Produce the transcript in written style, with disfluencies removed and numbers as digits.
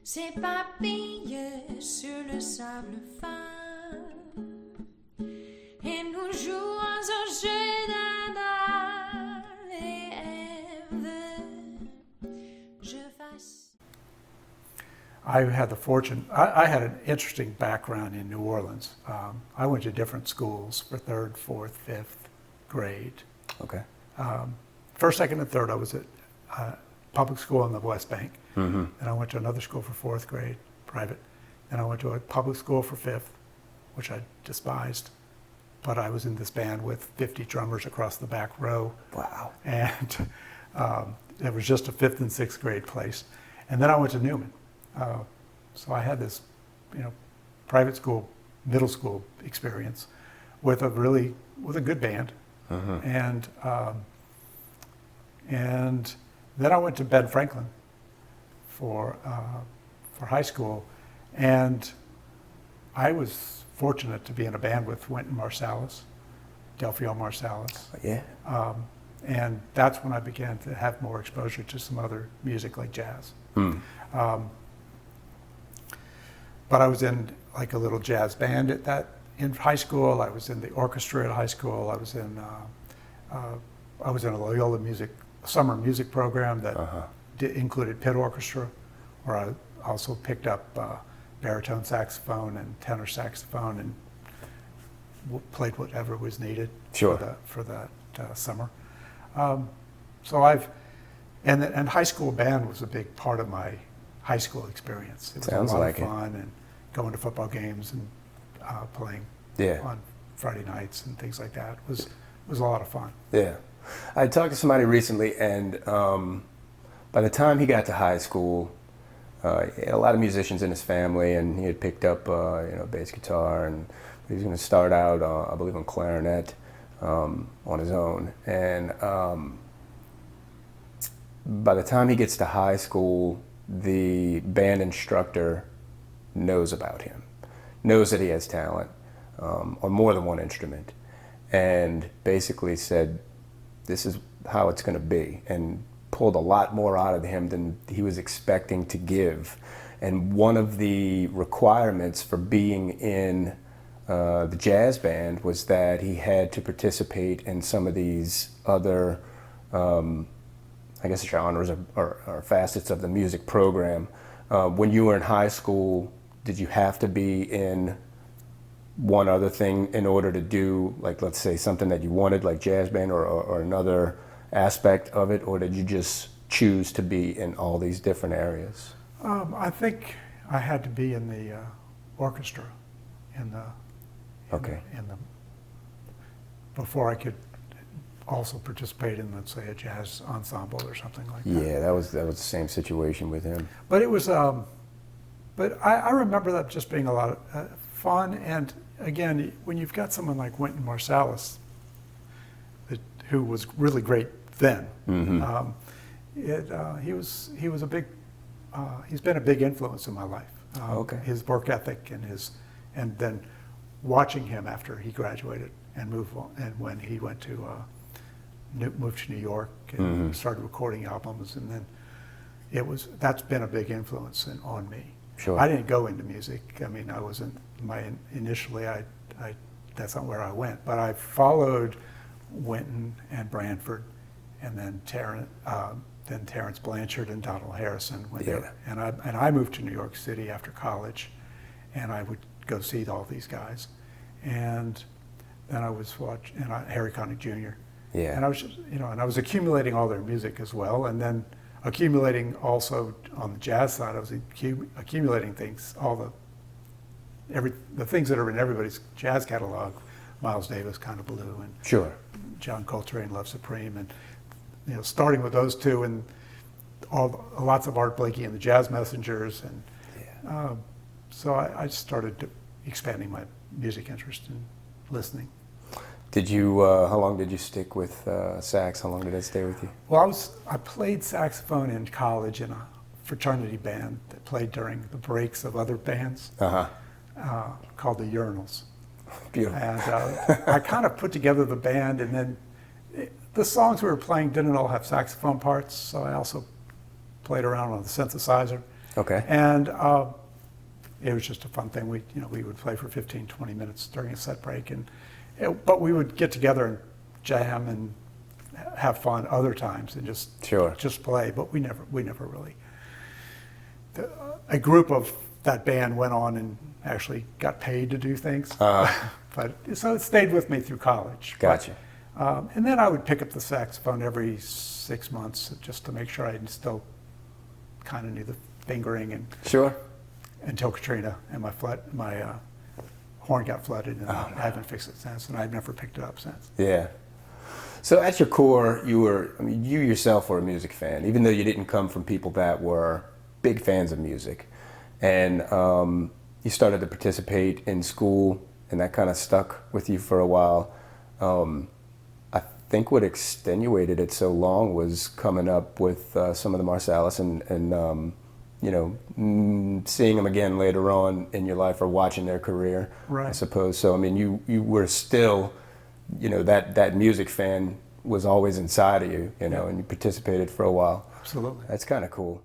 Ces papilles sur le sable fin, et nous jouons au jeu d'Adam et Ève. Je fasse. I had the fortune, I had an interesting background in New Orleans. I went to different schools for third, fourth, fifth grade. Okay. First, second, and third, I was at public school on the West Bank. Mm-hmm. Then I went to another school for fourth grade, private. Then I went to a public school for fifth, which I despised. But I was in this band with 50 drummers across the back row. Wow. And it was just a fifth and sixth grade place. And then I went to Newman. So I had this, private school, middle school experience with a good band. Mm-hmm. And then I went to Ben Franklin for high school, and I was fortunate to be in a band with Winton Marsalis, Delfeyo Marsalis. Yeah. And that's when I began to have more exposure to some other music like jazz. Mm. But I was in like a little jazz band in high school. I was in the orchestra at high school. I was in a Loyola summer music program that included pit orchestra, where I also picked up baritone saxophone and tenor saxophone and played whatever was needed for that summer. And high school band was a big part of my high school experience. It was Sounds a lot like of fun, and going to football games and playing on Friday nights and things like that was a lot of fun. Yeah. I talked to somebody recently, and by the time he got to high school, he had a lot of musicians in his family, and he had picked up bass guitar, and he was going to start out, I believe, on clarinet on his own. And by the time he gets to high school, the band instructor knows about him, knows that he has talent on more than one instrument, and basically said, this is how it's going to be, and pulled a lot more out of him than he was expecting to give. And one of the requirements for being in the jazz band was that he had to participate in some of these other I guess genres or facets of the music program. When you were in high school, did you have to be in one other thing in order to do, like, let's say something that you wanted, like jazz band or another aspect of it, or did you just choose to be in all these different areas? I think I had to be in the orchestra, before I could also participate in, let's say, a jazz ensemble or something like that. Yeah, that was the same situation with him. But it was, but I remember that just being a lot of fun. And again, when you've got someone like Winton Marsalis, who was really great then, Mm-hmm. he was a big, he's been a big influence in my life. Okay. His work ethic and then watching him after he graduated and moved on, and when he went to moved to New York and Mm-hmm. started recording albums, and then that's been a big influence on me. Sure. I didn't go into music. I mean, I wasn't initially. That's not where I went. But I followed Winton and Branford, and then Terrence Blanchard and Donald Harrison. And I moved to New York City after college, and I would go see all these guys, and then I was watching Harry Connick Jr. Yeah. And I was just, and I was accumulating all their music as well, and then accumulating also on the jazz side. I was accumulating things, the things that are in everybody's jazz catalog. Miles Davis, Kind of Blue, and Sure. John Coltrane, Love Supreme, and starting with those two, and lots of Art Blakey and the Jazz Messengers, and so I started expanding my music interest and listening. Did you? How long did you stick with sax? How long did that stay with you? Well, I played saxophone in college in a fraternity band that played during the breaks of other bands, called the Urinals. Beautiful. And I kind of put together the band, and then the songs we were playing didn't all have saxophone parts, so I also played around on the synthesizer. Okay. And it was just a fun thing. We would play for 15, 20 minutes during a set break, but we would get together and jam and have fun other times and just play. But we never really. A group of that band went on and actually got paid to do things. But so it stayed with me through college. Gotcha. And then I would pick up the saxophone every 6 months just to make sure I still kind of knew the fingering and Sure. until Katrina and my horn got flooded, and I haven't fixed it since, and I've never picked it up since. Yeah. So at your core, you yourself were a music fan, even though you didn't come from people that were big fans of music. And you started to participate in school, and that kind of stuck with you for a while. I think what extenuated it so long was coming up with some of the Marsalis and seeing them again later on in your life or watching their career, right. I suppose. So, I mean, you were still, that music fan was always inside of you, and you participated for a while. Absolutely. That's kind of cool.